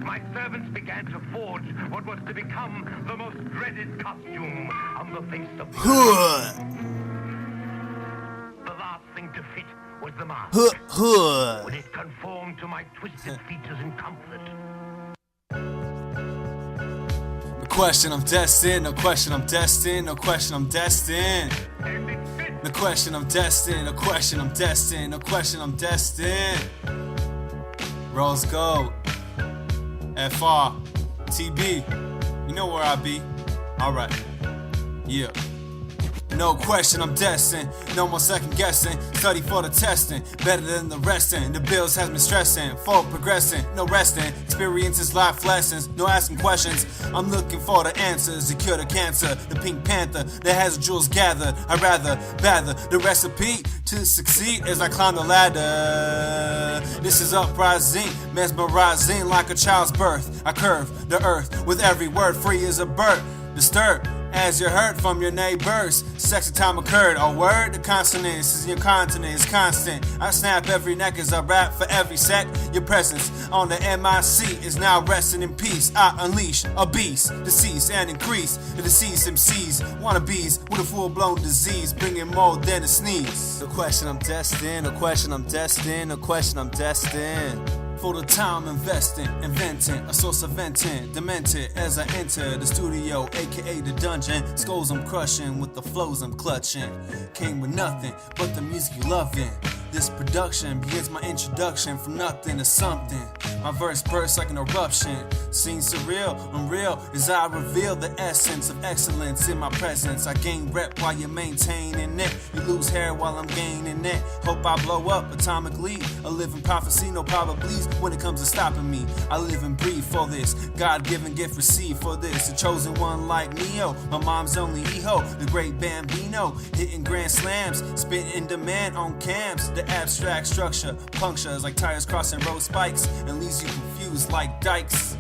my servants began to forge what was to become the most dreaded costume on the face of the earth. The last thing to fit was the mask. When it conformed to my twisted features and comfort. No question, I'm destined. No question, I'm destined. No question, I'm destined. No question, I'm destined. No question, I'm destined. No question, I'm destined. Rose Gold, FR, TB. You know where I be. Alright. Yeah. No question, I'm destined. No more second guessing. Study for the testing. Better than the resting. The bills has me stressing. Forward progressing. No resting. Experiences, life lessons. No asking questions. I'm looking for the answers to cure the cancer. The Pink Panther that has the jewels gathered. I'd rather bather the recipe to succeed as I climb the ladder. This is uprising, mesmerizing like a child's birth. I curve the earth with every word, free as a bird. Disturbed as you heard from your neighbors. Sexy time occurred. A word, the consonants is your continent is constant. I snap every neck as I rap for every sec. Your presence on the MIC is now resting in peace. I unleash a beast, decease and increase. The deceased MCs, wannabes with a full-blown disease, bringing more than a sneeze. No question, I'm destined. No question, I'm destined. No question, I'm destined. For the time investing, inventing a source of venting, demented as I enter the studio, aka the dungeon. Skulls I'm crushing with the flows I'm clutching. Came with nothing but the music you loving. This production begins my introduction from nothing to something. My verse bursts like an eruption. Seems surreal, unreal as I reveal the essence of excellence in my presence. I gain rep while you're maintaining it. You lose hair while I'm gaining it. Hope I blow up atomically. A living prophecy, no probablys when it comes to stopping me. I live and breathe for this. God-given gift received for this. A chosen one like Neo. My mom's only Eho, the great Bambino. Hitting grand slams, spitting in demand on cams. The abstract structure punctures like tires crossing road spikes and leaves you confused like dikes.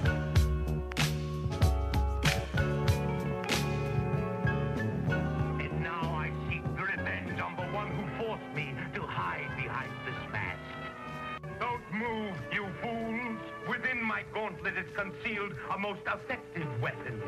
And now I seek revenge on the one who forced me to hide behind this mask. Don't move, you fools. Within my gauntlet is concealed a most effective weapon.